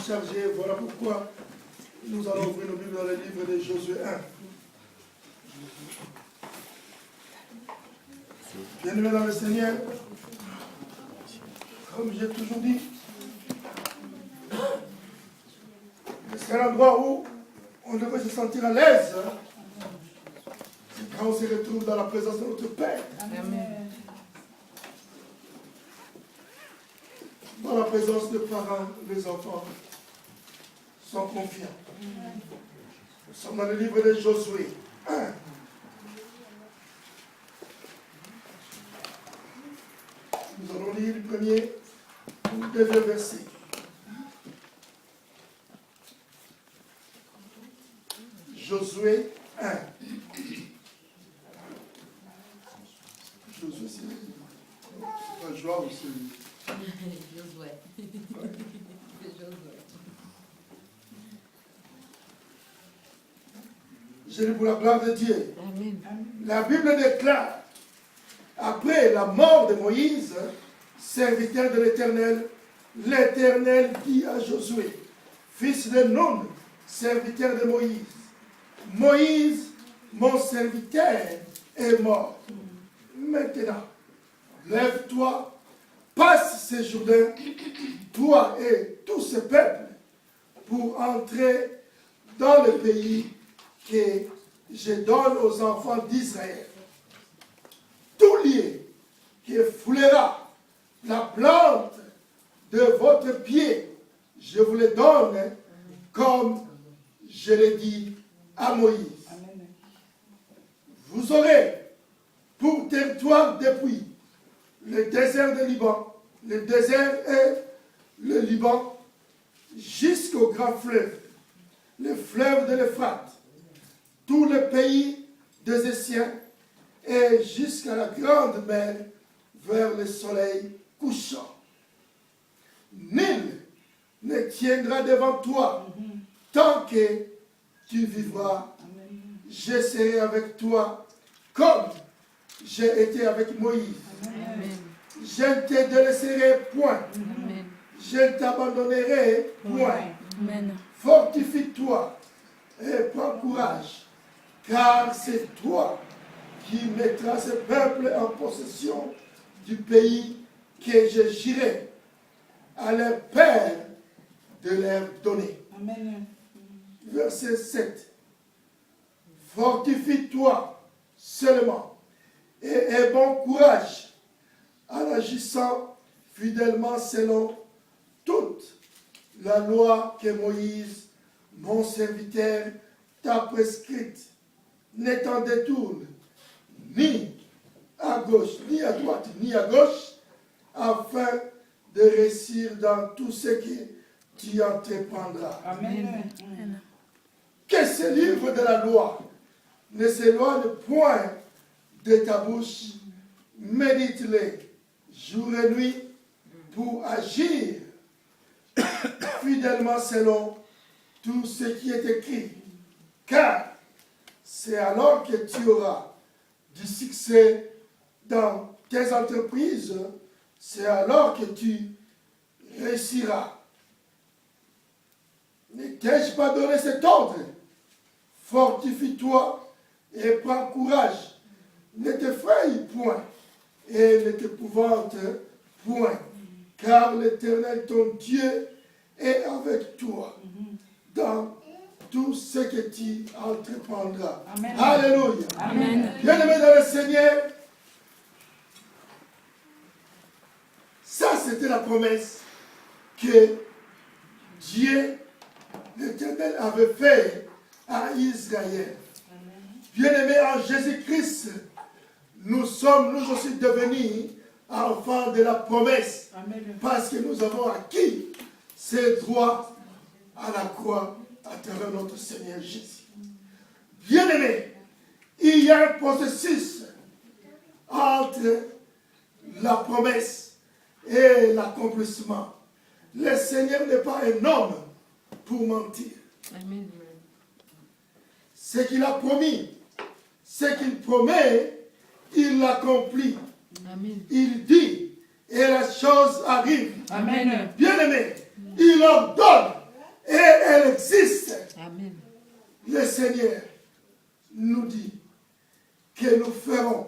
chargé. Voilà pourquoi nous allons ouvrir nos Bibles dans le livre de Josué 1. Bien-aimés dans le Seigneur, comme j'ai toujours dit, c'est un endroit où on devrait se sentir à l'aise. C'est quand on se retrouve dans la présence de notre Père. Amen. Dans la présence des parents, les enfants sont confiants. Nous sommes dans le livre de Josué 1. Nous allons lire le premier ou deuxième verset. Josué 1. Josué, c'est la joie aussi. Josué. Je lis pour la gloire de Dieu. Amen. La Bible déclare, après la mort de Moïse, serviteur de l'Éternel, l'Éternel dit à Josué, fils de Nun, serviteur de Moïse, Moïse, mon serviteur, est mort. Maintenant, lève-toi, passe ce Jourdain, toi et tout ce peuple, pour entrer dans le pays que je donne aux enfants d'Israël. Tout lieu qui foulera la plante de votre pied, je vous le donne comme je l'ai dit à Moïse. Amen. Vous aurez pour territoire depuis le désert de Liban, le désert et le Liban, jusqu'au grand fleuve, le fleuve de l'Euphrate, tout le pays des Essiens et jusqu'à la grande mer vers le soleil couchant. Nul ne tiendra devant toi tant que tu vivras. Amen. Je serai avec toi comme j'ai été avec Moïse. Amen. Je ne te délaisserai point. Amen. Je ne t'abandonnerai point. Amen. Fortifie-toi et prends courage, car c'est toi qui mettras ce peuple en possession du pays que je jurai à leur père de leur donner. Amen. Verset 7. Fortifie-toi seulement et aie bon courage en agissant fidèlement selon toute la loi que Moïse, mon serviteur, t'a prescrite. Ne t'en détourne ni à gauche, ni à droite, ni à gauche, afin de réussir dans tout ce que tu entreprendras. Amen. Que ce livre de la loi ne s'éloigne point de ta bouche, médite-le jour et nuit pour agir fidèlement selon tout ce qui est écrit. Car c'est alors que tu auras du succès dans tes entreprises, c'est alors que tu réussiras. Ne t'ai-je pas donné cet ordre? Fortifie-toi et prends courage. Ne t'effraie point et ne t'épouvante point, car l'Éternel ton Dieu est avec toi dans tout ce que tu entreprendras. Amen. Alléluia. Amen. Bien-aimés dans le Seigneur, ça c'était la promesse que Dieu, l'Éternel, avait faite à Israël. Bien-aimés en Jésus-Christ, nous sommes nous aussi devenus enfants de la promesse. Amen. Parce que nous avons acquis ces droits à la croix à travers notre Seigneur Jésus. Bien-aimés, il y a un processus entre la promesse et l'accomplissement. Le Seigneur n'est pas un homme pour mentir. Amen. Ce qu'il a promis, ce qu'il promet, il l'accomplit. Amen. Il dit, et la chose arrive. Amen. Bien-aimé, il ordonne Amen. Le Seigneur nous dit que nous ferons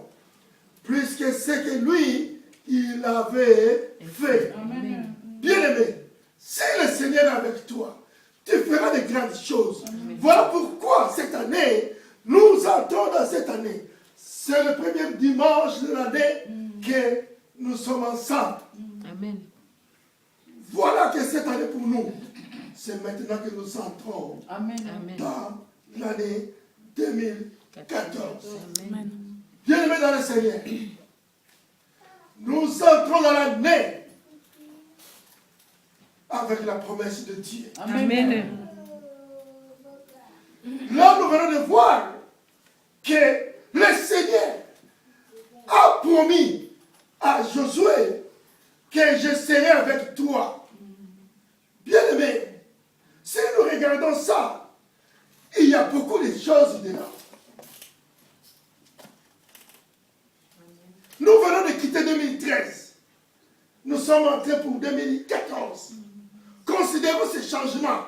plus que ce que lui, il avait fait. Amen. Bien-aimé, si le Seigneur est avec toi, tu feras de grandes choses. Voilà pourquoi cette année, nous entrons dans cette année. C'est le premier dimanche de l'année que nous sommes ensemble. Amen. Voilà que cette année pour nous, c'est maintenant que nous entrons Amen. dans l'année 2014. Amen. Bien-aimés dans le Seigneur, nous entrons dans l'année avec la promesse de Dieu. Amen. Là, nous venons de voir que le Seigneur a promis à Josué que je serai avec toi. Bien-aimé, si nous regardons ça, il y a beaucoup de choses dedans. Nous venons de quitter 2013. Nous sommes entrés pour 2014. Considérons ces changements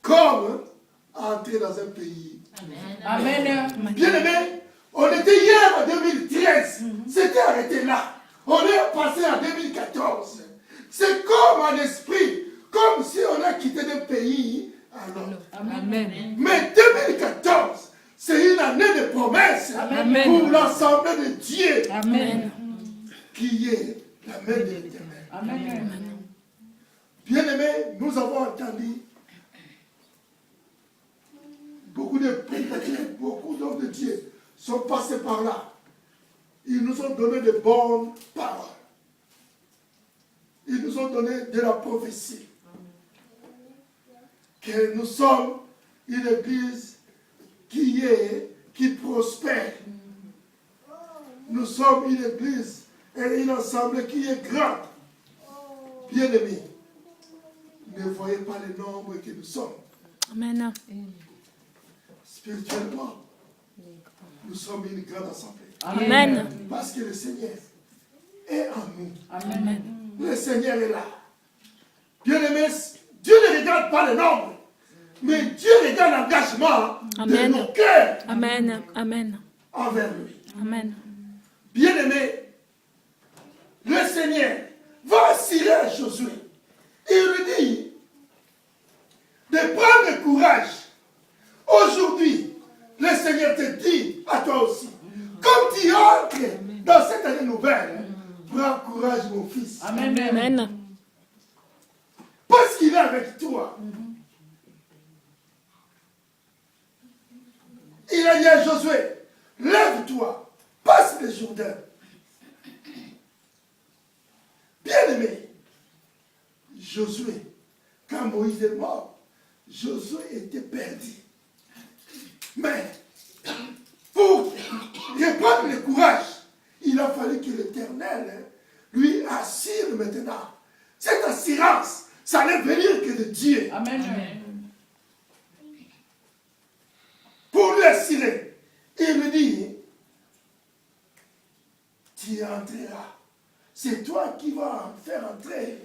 comme entrer dans un pays. Amen. Bien-aimé, on était hier en 2013. C'était arrêté là. On est passé en 2014. C'est comme un esprit, comme si on a quitté un pays à l'autre. Amen. Mais 2014, c'est une année de promesses pour l'ensemble de Dieu Amen. qui est la main de l'Éternel. Amen. Bien-aimés, nous avons entendu beaucoup de prédicateurs, beaucoup d'hommes de Dieu sont passés par là. Ils nous ont donné de bonnes paroles. Ils nous ont donné de la prophétie. Que nous sommes une église qui prospère. Nous sommes une église et une ensemble qui est grande. Bien-aimés, ne voyez pas le nombre que nous sommes. Amen. Spirituellement, nous sommes une grande assemblée. Amen. Parce que le Seigneur est en nous. Amen. Le Seigneur est là. Bien-aimés, Dieu ne regarde pas le nombre, mais Dieu regarde l'engagement de nos cœurs Amen. Amen. envers lui. Amen. Bien-aimés, le Seigneur va assurer à Josué. Il lui dit de prendre courage. Aujourd'hui, le Seigneur te dit à toi aussi, comme tu entres dans cette année nouvelle, prends courage mon fils. Amen. Amen. Parce qu'il est avec toi. Il a dit à Josué, lève-toi, passe le Jourdain. Bien-aimé, Josué, quand Moïse est mort, Josué était perdu. Mais, pour reprendre le courage, il a fallu que l'Éternel lui assure maintenant. Cette assurance, ça n'est venir que de Dieu. Amen. Pour lui assurer, il lui dit, tu entreras. C'est toi qui vas faire entrer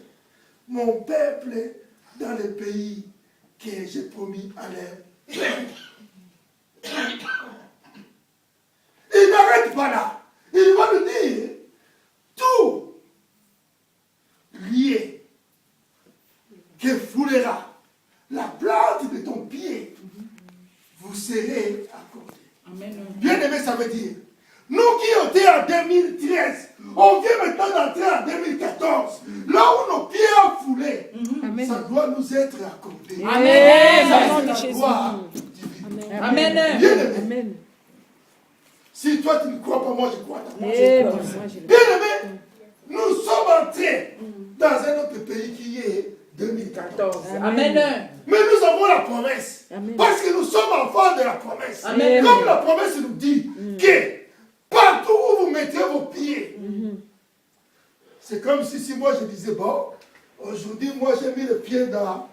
mon peuple dans le pays que j'ai promis à leur père. Il n'arrête pas là. Il va nous dire, tout lié que foulera la plante de ton pied, vous serez accordé. Amen. Bien aimé, ça veut dire, nous qui étions en 2013, on vient maintenant d'entrer en 2014. Là où nos pieds ont foulé, ça doit nous être accordé. Amen. Ça, c'est la gloire divine. Amen. Bien aimé, Amen. si toi tu ne crois pas, moi je crois. Eh, moi, Bien aimé, nous sommes entrés dans un autre pays qui est 2014. Amen. Mais nous avons la promesse. Amen. Parce que nous sommes enfants de la promesse. Amen. Comme la promesse nous dit que partout où vous mettez vos pieds, c'est comme si moi je disais, bon, aujourd'hui moi j'ai mis le pied dans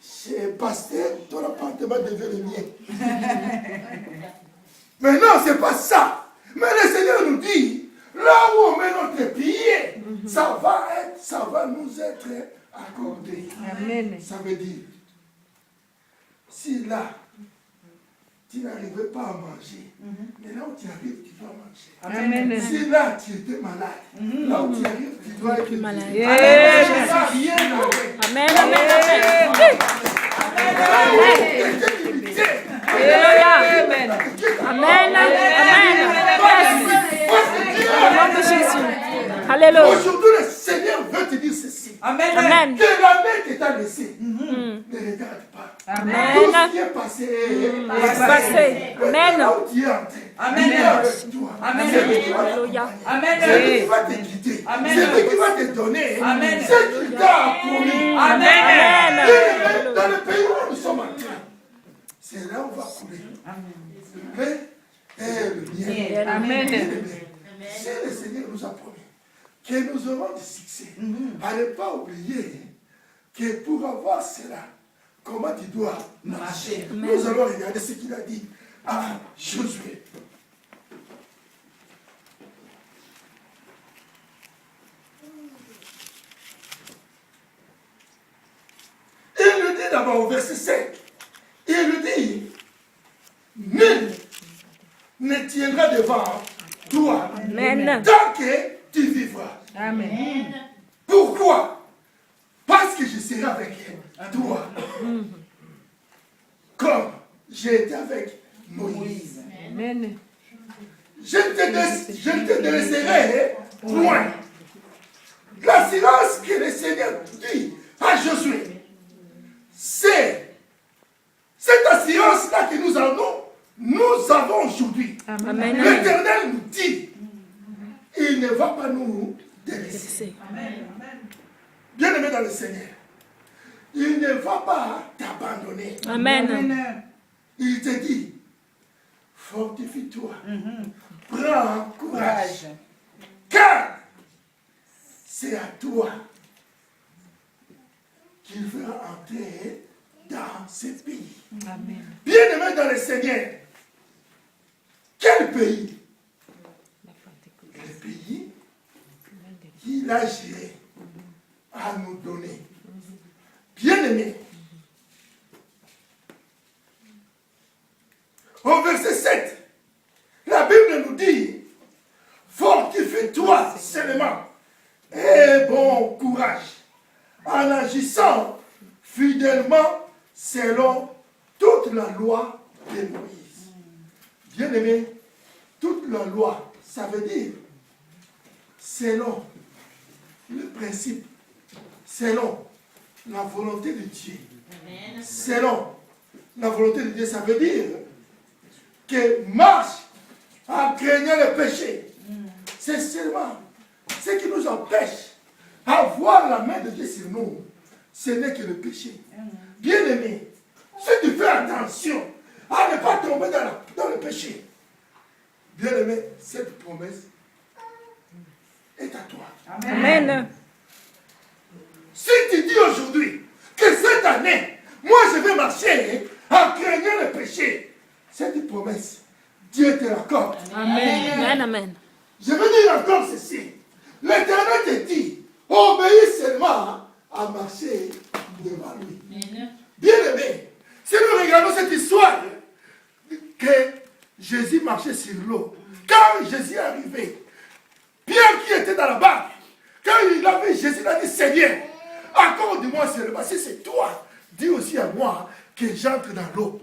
chez Pasteur, ton appartement devient le mien. Mais non, c'est pas ça. Mais le Seigneur nous dit, là où on met notre pied, ça va nous être accordé. Amen. Ça veut dire, Si là, tu n'arrivais pas à manger, mais là où tu arrives, tu dois manger. Amen. Si là, tu étais malade, là où tu arrives, tu dois être malade. guéri. Amen. Ça n'a rien à voir. Amen, amen, Là où tu étais limité, Amen. Amen, amen. parce que Dieu Au nom de Jésus. Alléluia. aujourd'hui, le Seigneur veut te dire ceci. Amen. Amen. Que la main que t'as laissée, ne regarde pas. Tout ce qui est passé est Passé. Amen. Là où tu es entré, Amen. il est avec toi. Amen. C'est lui qui va Alléluia. Amen. C'est lui qui va te guider. Amen. C'est lui qui va te donner Amen. ce qu'il t'a promis. Amen. Amen. Dans le pays où nous sommes entrés, c'est là où on va couler. Le pain et le bien. Amen. Si le Seigneur nous a promis que nous aurons du succès, à ne pas oublier que pour avoir cela, comment tu dois marcher. Nous allons regarder ce qu'il a dit à Josué. Il le dit d'abord au verset 5. Il le dit, nul ne tiendra devant toi Amen. tant que tu vivras. Amen. Pourquoi? Parce que je serai avec toi. Comme j'ai été avec Moïse. Amen. Je ne te délaisserai point. L'assurance que le Seigneur dit à Josué, c'est cette assurance-là que nous avons aujourd'hui. Amen. L'Éternel nous dit, il ne va pas nous délaisser. Bien-aimé dans le Seigneur, il ne va pas t'abandonner. Amen. Il te dit, fortifie-toi, prends courage, car c'est à toi qu'il fera entrer dans ce pays. Bien-aimé dans le Seigneur, quel pays? Le pays qu'il a géré à nous donner. Bien-aimé, au verset 7, la Bible nous dit, fortifie-toi seulement et bon courage en agissant fidèlement selon toute la loi de Moïse. Bien-aimé, toute la loi, ça veut dire selon le principe, selon la volonté de Dieu. Selon la volonté de Dieu, ça veut dire que marche en craignant le péché. C'est seulement ce qui nous empêche à voir la main de Dieu sur nous. Ce n'est que le péché. Bien-aimé, si tu fais attention à ne pas tomber dans le péché, bien-aimé, cette promesse est à toi. Amen. Si tu dis aujourd'hui que cette année, moi je vais marcher en craignant le péché, cette promesse, Dieu te l'accorde. Amen. Amen. Je veux dire encore ceci. L'Éternel te dit, obéis seulement à marcher devant lui. Bien-aimé, si nous regardons cette histoire, que Jésus marchait sur l'eau, quand Jésus est arrivé, Pierre qui était dans la barque, quand il a vu Jésus, il a dit, Seigneur, accorde-moi seulement, si c'est toi, dis aussi à moi que j'entre dans l'eau.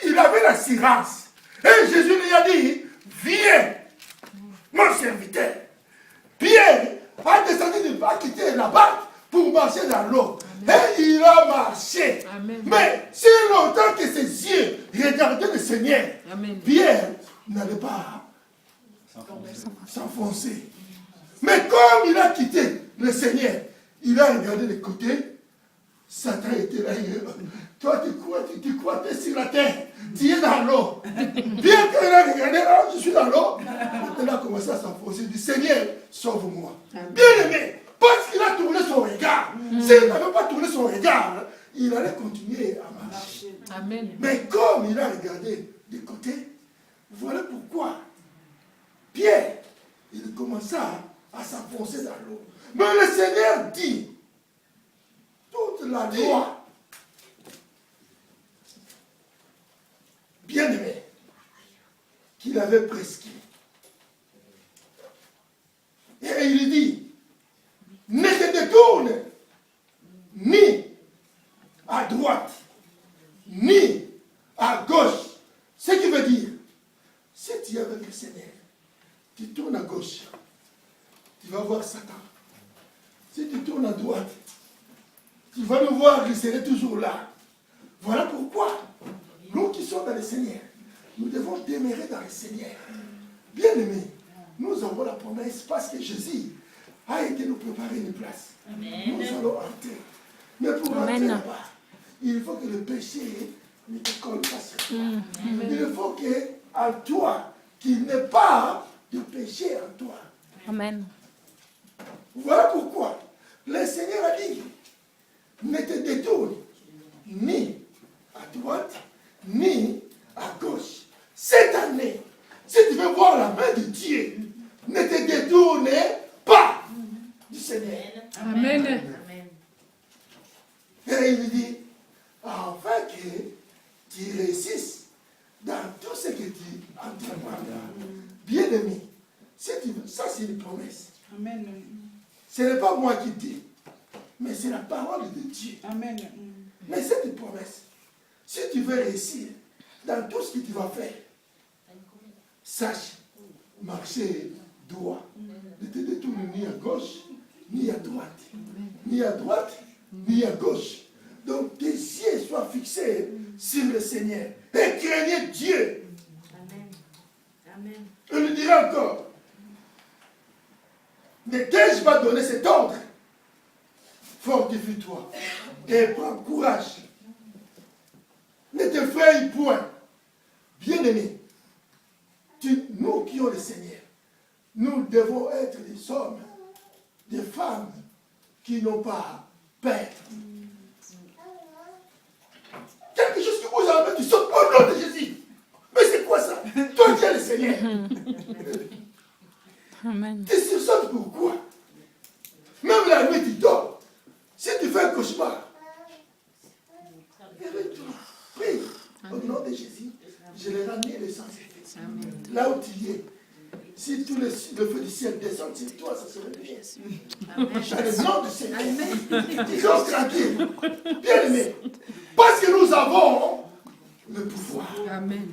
Il avait l'assurance. Et Jésus lui a dit, viens, mon serviteur. Pierre a descendu, il va quitter la barque pour marcher dans l'eau. Et il a marché. Mais si longtemps que ses yeux regardaient le Seigneur, Pierre n'allait pas s'enfoncer. Mais comme il a quitté le Seigneur, il a regardé les côtés, Satan était là. Toi, tu crois que tu es sur la terre, tu es dans l'eau. Bien qu'il a regardé, oh, je suis dans l'eau, il a commencé à s'enfoncer. Il dit, Seigneur, sauve-moi. Bien aimé, parce qu'il a tourné son regard. S'il n'avait pas tourné son regard, il allait continuer à marcher. Mais comme il a regardé des côtés, voilà pourquoi Pierre, il commença à s'enfoncer dans l'eau. Mais le Seigneur dit, toute la loi qu'il avait prescrit. Et il dit, ne te détourne ni à droite, ni à gauche. Ce qui veut dire, si tu es avec le Seigneur, tu tournes à gauche, tu vas voir Satan. Si tu tournes à droite, tu vas le voir, il serait toujours là. Voilà pourquoi, nous qui sommes dans le Seigneur, nous devons demeurer dans le Seigneur. Bien-aimés, nous avons la promesse parce que Jésus a été nous préparer une place. Amen. Nous allons entrer. Mais pour entrer là-bas, il faut que le péché ne te colle pas sur toi. Il faut qu'en toi, qu'il n'y ait pas de péché en toi. Amen. Voilà pourquoi le Seigneur a dit, ne te détourne ni à droite, ni à gauche. Cette année, si tu veux voir la main de Dieu, ne te détourne pas du Seigneur. Amen. Et il dit, afin que tu réussisses dans tout ce que tu entreprendras. Bien-aimé, si tu veux, ça c'est une promesse. Amen. Ce n'est pas moi qui dis, mais c'est la parole de Dieu. Amen. Mais c'est une promesse. Si tu veux réussir dans tout ce que tu vas faire, sache marcher droit. Ne te détourne ni à gauche, ni à droite. Ni à droite, ni à gauche. Donc tes yeux soient fixés sur le Seigneur. Et craignez Dieu. Amen. Amen. Je le dirai encore. Ne t'ai-je pas donné cet ordre? Fortifie-toi et prends courage. Ne t'effraie point. Bien-aimé, nous qui avons le Seigneur, nous devons être des hommes, des femmes qui n'ont pas peur. Quelque chose qui bouge en main, tu sautes au nom de Jésus. Mais c'est quoi ça? Toi qui es le Seigneur. Amen. Tu sursautes pourquoi? Même la nuit, tu dors. Si tu fais un cauchemar, réveille-toi. Prie. Au nom de Jésus, je l'ai ramené le sang. Là où tu es, si tout le feu du ciel descend sur toi, ça serait bien. Dans le nom du Seigneur. Tu dors tranquille. Bien aimé. Parce que nous avons le pouvoir. Amen.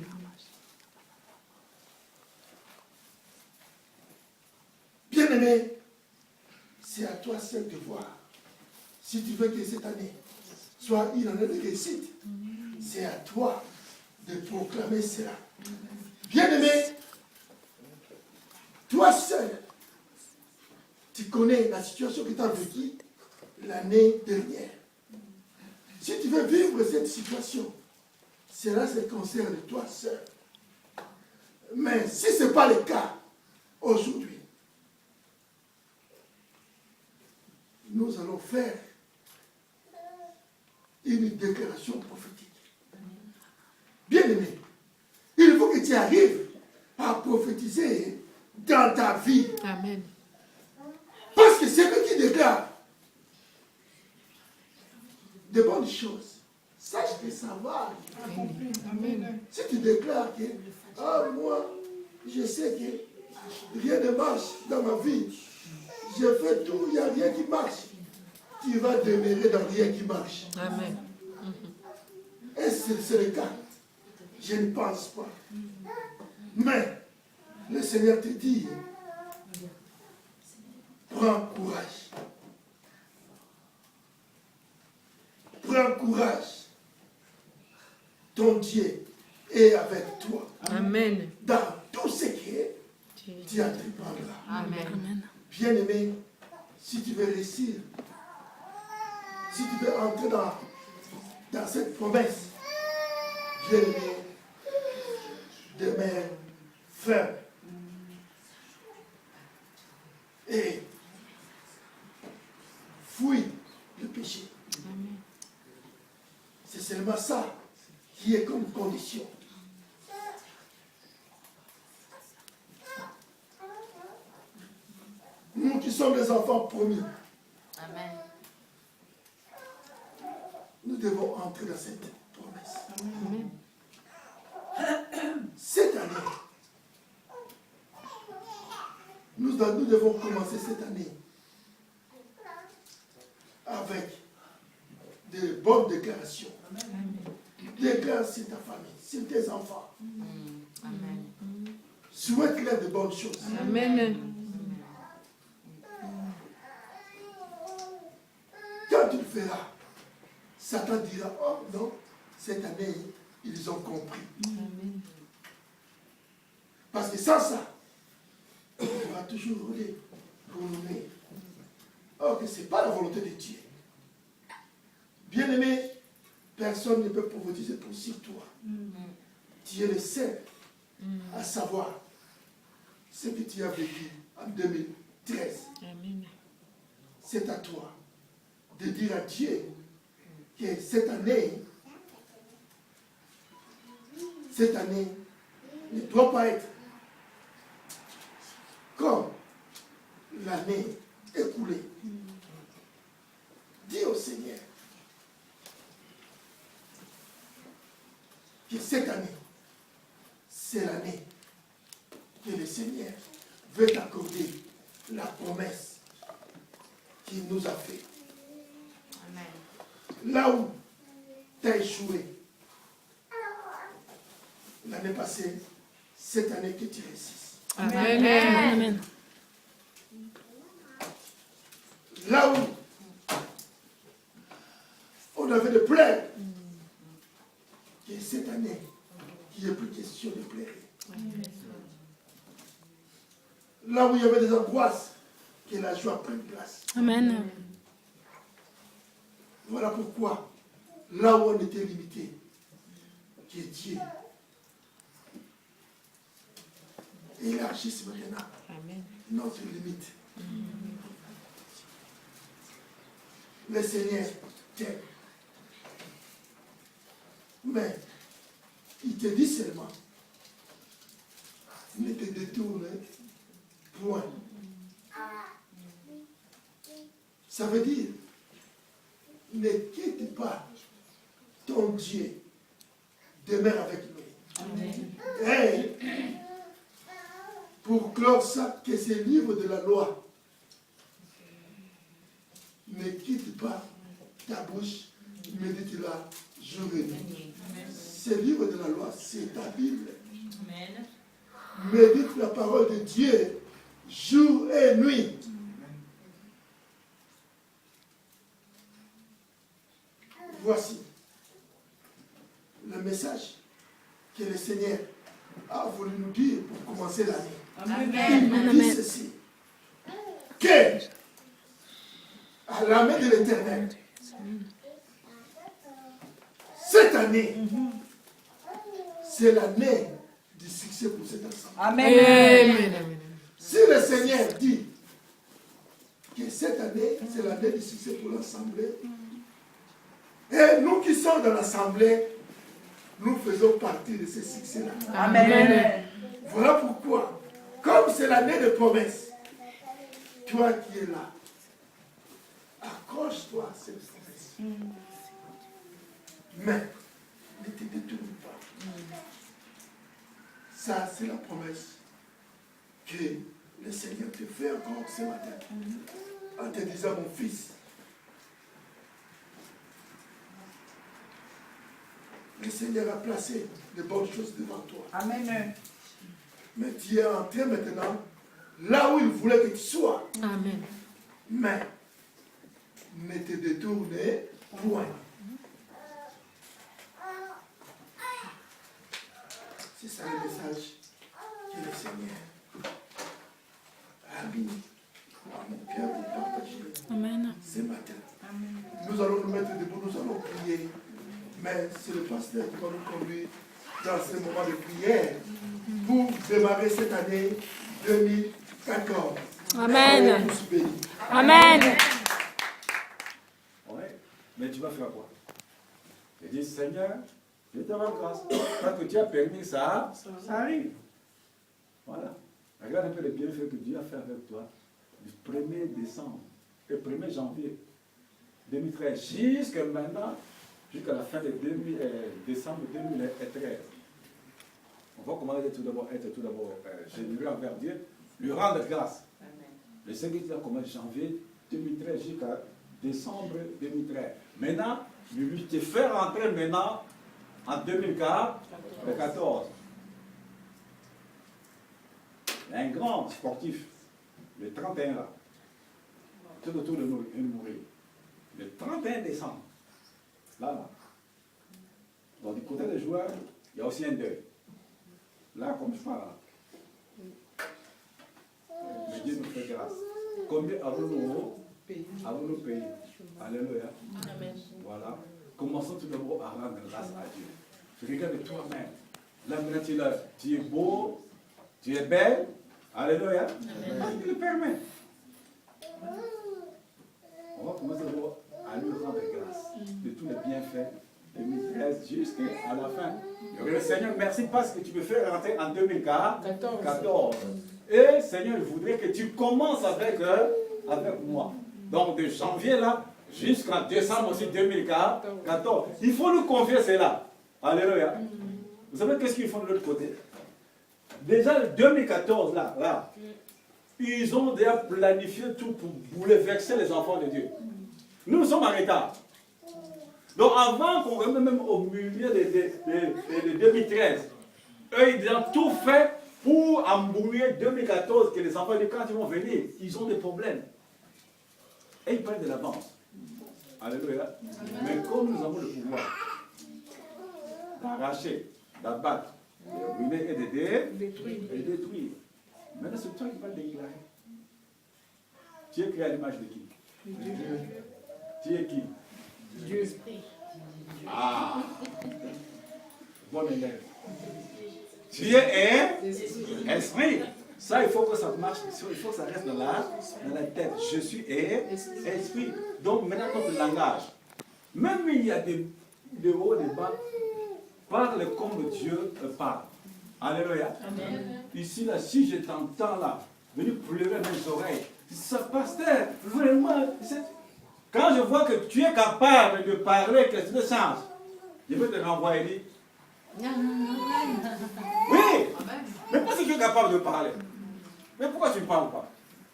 Bien aimé, c'est à toi seul de voir. Si tu veux que cette année soit une année de réussite, c'est à toi de proclamer cela. Bien aimé, toi seul, tu connais la situation que tu as vécue l'année dernière. Si tu veux vivre cette situation, cela se concerne toi seul. Mais si ce n'est pas le cas, aujourd'hui, nous allons faire une déclaration prophétique. Bien aimé, il faut que tu arrives à prophétiser dans ta vie. Amen. Parce que c'est lui qui déclare de bonnes choses. Sache que ça va arriver. Amen. Si tu déclares que, moi, je sais que rien ne marche dans ma vie, je fais tout, il n'y a rien qui marche, tu vas demeurer dans rien qui marche. Amen. Et c'est le cas. Je ne pense pas. Mais le Seigneur te dit, prends courage. Prends courage. Ton Dieu est avec toi. Amen. Dans tout ce que tu entreprendras. Amen. Bien-aimé, si tu veux réussir, si tu veux entrer dans cette promesse, bien-aimé, demeure ferme. Et fuis le péché. C'est seulement ça qui est comme condition. Nous qui sommes les enfants promis, Amen. nous devons entrer dans cette promesse. Cette année, nous devons commencer cette année avec de bonnes déclarations. Déclare sur ta famille, sur tes enfants. Amen. Souhaite-leur de bonnes choses. Amen. Quand tu le feras, Satan dira, oh non, cette année, ils ont compris. Parce que sans ça, il va toujours rouler pour nous mener. Or que ce n'est pas la volonté de Dieu. Bien-aimé, personne ne peut prophétiser pour toi. Tu es le seul à savoir ce que tu as vécu en 2013. C'est à toi de dire à Dieu que cette année ne doit pas être comme l'année écoulée. Dis au Seigneur que cette année, c'est l'année que le Seigneur veut t'accorder la promesse qu'il nous a faite. Là où tu as échoué l'année passée, cette année que tu réussisses. Amen. Amen. Là où on avait de plaies, que cette année, il n'y a plus question de pleurer. Là où il y avait des angoisses, que la joie prenne place. Amen. Voilà pourquoi, là où on était limité, que Dieu élargisse maintenant notre limite. Le Seigneur t'aime. Mais il te dit seulement, ne te détourne point. Ça veut dire, ne quitte pas ton Dieu, demeure avec lui. Et pour clore ça, que ce livre de la loi ne quitte pas ta bouche, médite-la jour et nuit. Ce livre de la loi, c'est ta Bible. Amen. Médite la parole de Dieu jour et nuit. Voici le message que le Seigneur a voulu nous dire pour commencer l'année. Il nous dit ceci, que à la main de l'Éternel, cette année, c'est l'année du succès pour cette assemblée. Amen. Si le Seigneur dit que cette année, c'est l'année du succès pour l'assemblée, et nous qui sommes dans l'assemblée, nous faisons partie de ce succès-là. Amen. Voilà pourquoi, comme c'est l'année de promesse, toi qui es là, accroche-toi à cette promesse. Mais ne te détourne pas. Ça, c'est la promesse que le Seigneur te fait encore ce matin. En te disant, mon fils, le Seigneur a placé de bonnes choses devant toi. Amen. Mais tu es entré maintenant là où il voulait que tu sois. Amen. Mais ne te détourne point. C'est ça le message que le Seigneur a mis à mon cœur pour partager Amen. ce matin. Nous allons nous mettre debout, nous allons prier. Mais c'est le pasteur qui va nous conduire dans ce moment de prière pour démarrer cette année 2014. Amen. Tous bénis. Amen. Ouais. Mais tu vas faire quoi? Tu dis, Seigneur, je te rends grâce. Parce que tu as permis ça, ça arrive. Voilà. Regarde un peu les bienfaits que Dieu a fait avec toi du 1er décembre et 1er janvier 2013 jusqu'à maintenant, jusqu'à la fin de décembre 2013. On va commencer être tout d'abord généreux envers Dieu, lui rendre grâce. Le Seigneur dit comment janvier 2013 jusqu'à décembre 2013. Maintenant, lui te fait rentrer maintenant en 2014. Un grand sportif, le 31 là, tout autour de nous, il mourir. Le 31 décembre, là. Donc, du côté des joueurs, il y a aussi un deuil. Là, comme je parle là. Mais Dieu nous fait grâce. Combien avons-nous payé? Alléluia. Amen. Voilà. Commençons tout d'abord à rendre grâce à Dieu. Regarde toi-même. Là, maintenant, tu es beau, tu es belle. Alléluia. Il le permet. On va commencer à lui rendre grâce de tous les bienfaits de 2013 jusqu'à la fin. Le Seigneur, merci parce que tu me fais rentrer en 2014. Et Seigneur, je voudrais que tu commences avec moi. Donc de janvier là, jusqu'en décembre aussi 2014. Il faut nous confier cela. Alléluia. Vous savez qu'est-ce qu'ils font de l'autre côté? Déjà le 2014 là, ils ont déjà planifié tout pour bouleverser les enfants de Dieu. Nous sommes en retard. Donc avant qu'on revienne même au milieu de 2013, eux ils ont tout fait pour embrouiller 2014, que les enfants de quand ils vont venir, ils ont des problèmes. Et ils prennent de l'avance. Alléluia. Mais comme nous avons le pouvoir d'arracher, d'abattre, de ruiner et de détruire. Maintenant, c'est toi qui vas déclarer. Tu es créé à l'image de qui? Dieu. Tu es qui? Dieu. Ah! Bon élève. Tu es esprit. Ça, il faut que ça marche, il faut que ça reste dans la tête. Je suis esprit. Donc, maintenant, notre langage. Même il y a des hauts, des bas, parle comme Dieu parle. Alléluia. Amen. Ici, là, si je t'entends là, venir pleurer mes oreilles, ça pasteur, vraiment, quand je vois que tu es capable de parler quelque chose de sens, je vais te renvoyer dit. Oui, mais parce que tu es capable de parler. Mais pourquoi tu ne parles pas?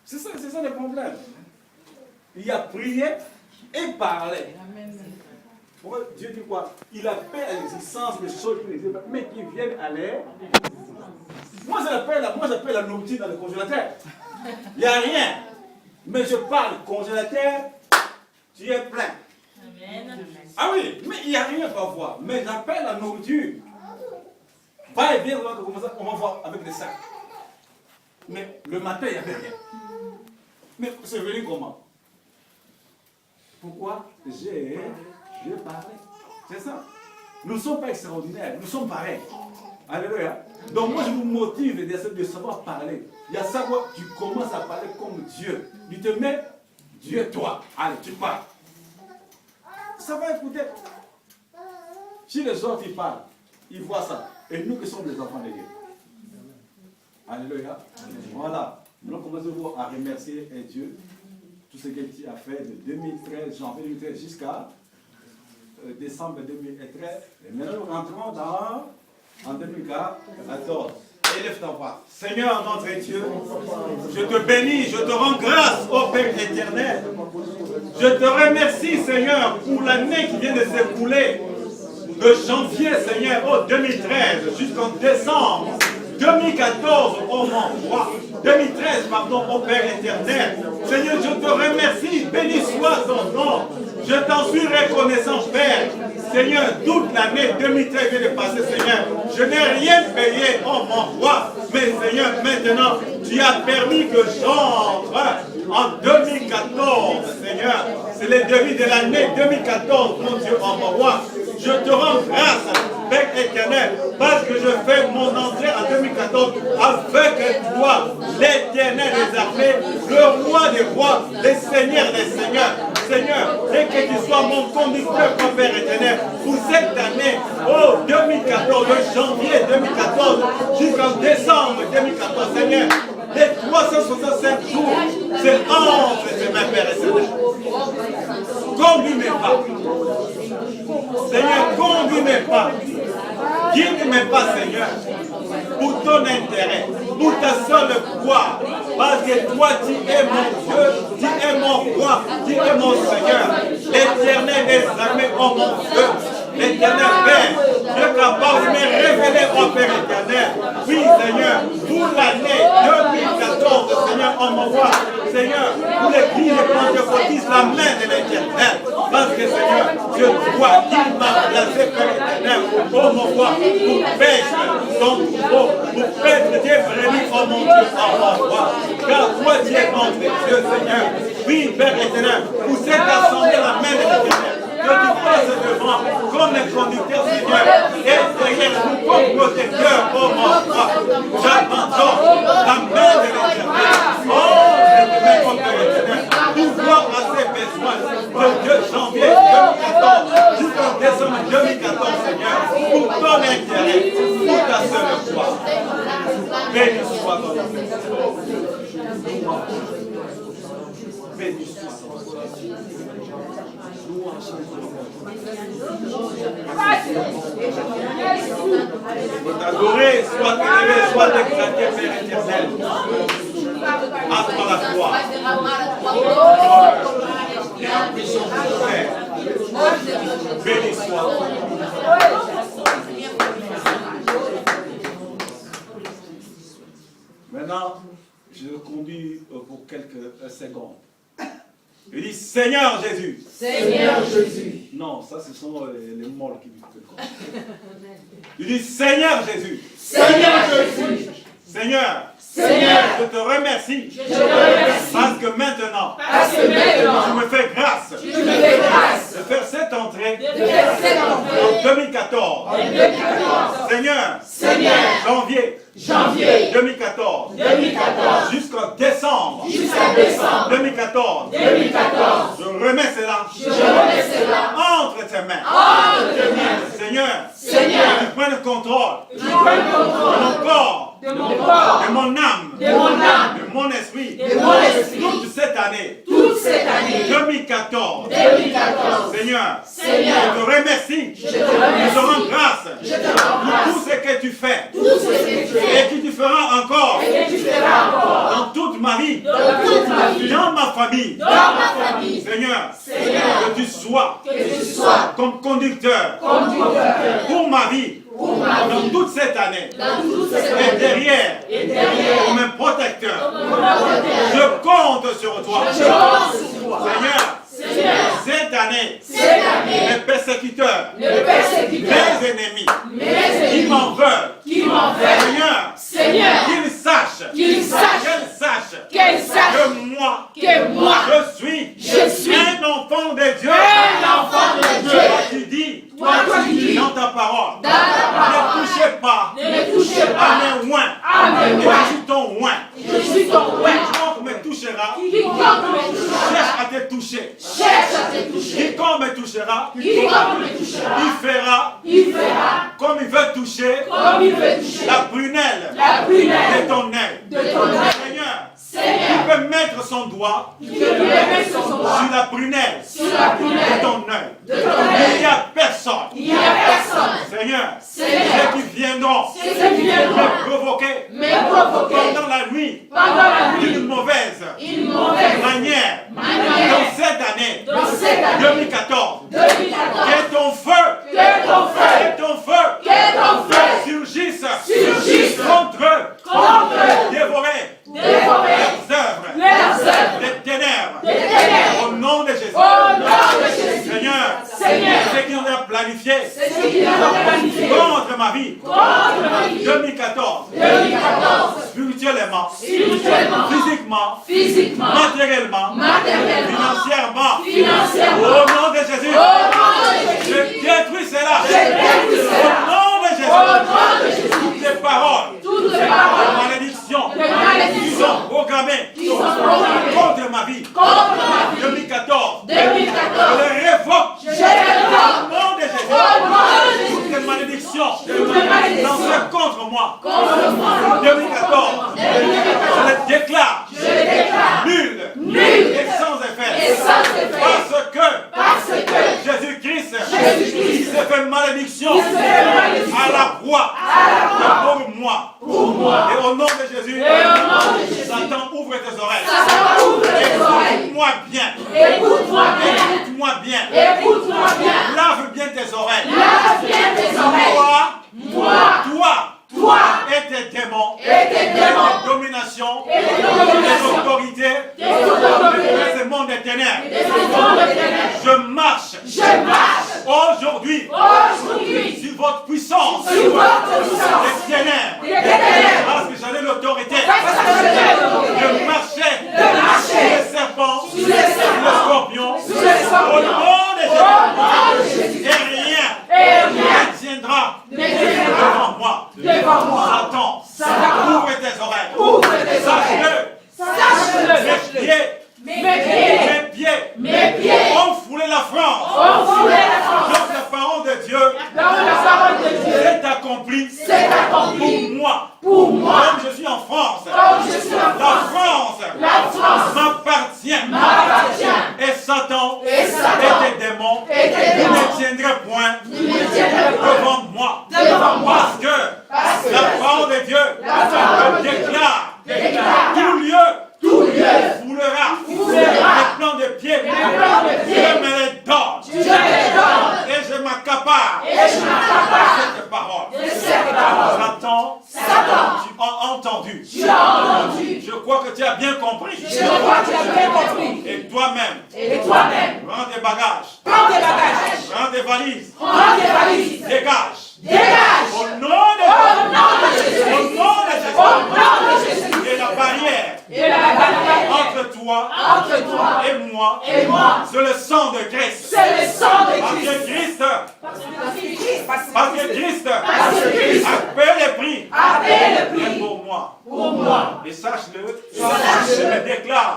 C'est ça le problème. Il y a prié et parlé. Pourquoi Dieu dit quoi? Il appelle à l'existence des choses qui n'existent pas, mais qui viennent à l'air. Moi j'appelle la nourriture dans le congélateur. Il n'y a rien. Mais je parle congélateur, tu es plein. Amen. Ah oui, mais il n'y a rien parfois. Mais j'appelle la nourriture. Va et viens, on va voir avec des sacs. Mais le matin, il n'y avait rien. Mais c'est venu comment? Pourquoi? J'ai parlé. C'est ça. Nous ne sommes pas extraordinaires, nous sommes pareils. Alléluia. Donc moi je vous motive de savoir parler. Il y a ça, tu commences à parler comme Dieu. Il te met, Dieu toi. Allez, tu parles. Ça va écouter. Si les autres ils parlent, ils voient ça. Et nous qui sommes les enfants de Dieu. Alléluia. Voilà. Nous commençons à remercier Dieu. Tout ce qu'il a fait de 2013, janvier 2013 jusqu'à décembre 2013. Et maintenant nous rentrons en 2014. Élève ta voix. Seigneur notre Dieu, je te bénis, je te rends grâce au Père éternel. Je te remercie Seigneur pour l'année qui vient de s'écouler. De janvier Seigneur au 2013 jusqu'en décembre 2014 au mon roi. 2013 pardon au Père éternel. Seigneur je te remercie, béni soit ton nom. Je t'en suis reconnaissant Père. Seigneur, toute l'année 2013 vient de passer, Seigneur. Je n'ai rien payé, oh mon roi. Mais Seigneur, maintenant, tu as permis que j'entre en 2014, Seigneur. C'est le début de l'année 2014, mon Dieu, oh mon roi. Je te rends grâce, Père éternel, parce que je fais mon entrée en 2014 avec toi, l'éternel des armées, le roi des rois, le Seigneur des seigneurs. Seigneur, et que tu sois mon conducteur, mon Père éternel, pour cette année, oh 2014, de janvier 2014 jusqu'en décembre 2014, Seigneur, les 365 jours, c'est entre tes mains, Père éternel. Conduis mes pas. Seigneur, conduis mes pas. Guide mes pas, Seigneur, pour ton intérêt, pour ta seule gloire. Parce que toi, tu es mon Dieu, tu es mon roi, tu es mon Seigneur. L'Éternel des armées, oh mon Dieu. L'Éternel Père, Dieu capable de me révéler au Père éternel. Oui, Seigneur, pour l'année 2014, Seigneur, on m'envoie, Seigneur, pour l'église de Pentecôtistes, la main de l'Éternel. Parce que, Seigneur, je vois qu'il m'a placé, Père éternel, pour m'envoie, pour pêcher son troupeau, pour pêcher des brebis, oh mon Dieu, en m'envoie. Car toi, tu es notre Dieu, Seigneur. Oui, Père éternel, pour cette assemblée, la main de l'Éternel. Que tu passes devant comme un conducteur, Seigneur, et derrière nous comme protecteur, oh mon roi. J'abandonne la main de l'Éternel. Oh, je te mets au Père éternel. Pouvoir à ses besoins de janvier 2014 jusqu'en décembre 2014, Seigneur, pour ton intérêt, pour ta seule foi. Béni soit ton nom. Béni soit ton nom. T'adorer, soit élevé, soit exalté, Père éternel. À toi la gloire. Et la puissance de Père. Béni soit. Maintenant, je le conduis pour quelques secondes. Il dit Seigneur Jésus. Seigneur Jésus. Non, ça ce sont les morts qui vivent. Il dit Seigneur Jésus. Seigneur Jésus. Seigneur. Seigneur. Je te remercie. Je te remercie. Parce que maintenant. Tu me fais grâce. Tu me fais grâce. De faire cette entrée. En 2014. Seigneur. Seigneur. Janvier 2014. Jusqu'en décembre. 2014. Je remets cela. Entre tes mains. Seigneur. Tu prends le contrôle. De mon corps. De mon âme. De mon esprit. Toute cette année. 2014. Seigneur. Je te remercie. Je te rends grâce. Pour tout ce que tu fais. Et que tu feras encore. Dans toute ma vie. Dans ma famille. Seigneur. Que tu sois. Comme conducteur. Pour ma vie. Dans toute cette année. Et derrière. Comme un protecteur. Je compte sur toi. Seigneur. Cette année. Les persécuteurs. Mes ennemis. Qui m'en veulent. Seigneur. Qu'ils sachent. Que moi. Je suis. Un enfant de Dieu. Toi tu dis. Dans ta parole. Ne touchez pas. À mes oins. Je suis ton oint. Quiconque me touchera. Cherche à te toucher. Quiconque me touchera. Il fera. Comme il veut toucher. La prunelle. De ton œil. Seigneur. Il peut mettre son doigt. Sur la prunelle. De ton œil. Il n'y a personne. Seigneur. Ceux qui viendront. Me provoquer. Pendant la nuit. D'une mauvaise manière. Dans cette année. 2014. Que ton feu. Surgisse. Contre eux. Dévorer. Leurs œuvres. Des ténèbres. Au nom de Jésus. Seigneur. Ce qui nous a planifié. Contre ma vie. 2014. Spirituellement. Physiquement. Matériellement. Financièrement. Au nom de Jésus. Je détruis cela. Au nom de Jésus. Toutes les paroles. De malédiction. Qui sont programmées. Contre ma vie. 2014. Je les révoque. Au nom de Jésus. Toutes les malédictions. Lancées contre moi. 2014. Je les déclare. Nul. Et sans effet. Parce que Jésus-Christ s'est fait malédiction malédiction à la croix pour moi. Et au nom de Jésus, Satan ouvre tes oreilles. Écoute-moi bien. Écoute-moi bien. Lave bien tes oreilles. Toi et tes démons, tes dominations, tes autorités, de ce monde des ténèbres. Je marche aujourd'hui sur votre puissance, les ténèbres, parce que j'avais l'autorité de marcher sur les serpents, sur les scorpions, au nom de Jésus. Et rien ne tiendra devant moi. Satan, ouvre tes oreilles. Sache-le. Mes pieds ont foulé la France. Donc la parole de Dieu s'est accomplie pour moi. Comme je suis en France, la France m'appartient. Et Satan et tes démons ne tiendraient point devant moi. Parce que la parole de Dieu déclare tout lieu foulera les plans de pied. Je me les donne. Et je m'accapare de cette parole. Satan, tu as entendu. Je crois que tu as bien compris. Et toi-même, prends tes bagages. Prends tes valises. Dégage. Au nom de Jésus. Et la barrière entre toi et moi, c'est le sang de Christ. Parce que Christ a payé le prix. Et pour moi. Et sache-le, je me déclare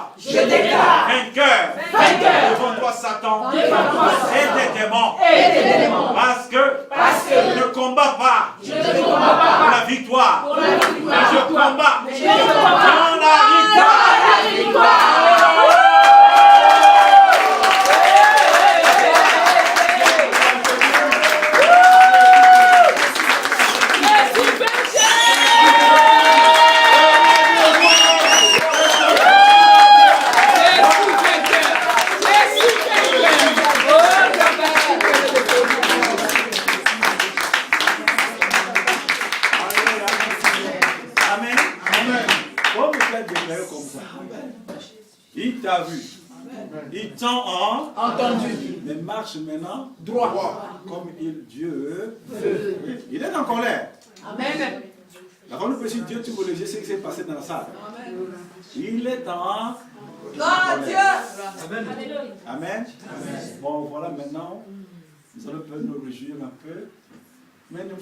vainqueur devant toi, Satan, et tes démons. Parce que je ne combats pas pour la victoire. Je combats dans la victoire. Il t'a vu. Il t'a entendu. Mais marche maintenant droit. Comme Dieu veut. Il est en colère. Amen. Quand nous précisons Dieu, tu peux le dire ce qui s'est passé dans la salle. Il est en colère. Amen. Bon, voilà, maintenant, nous allons nous réjouir un peu. Mais nous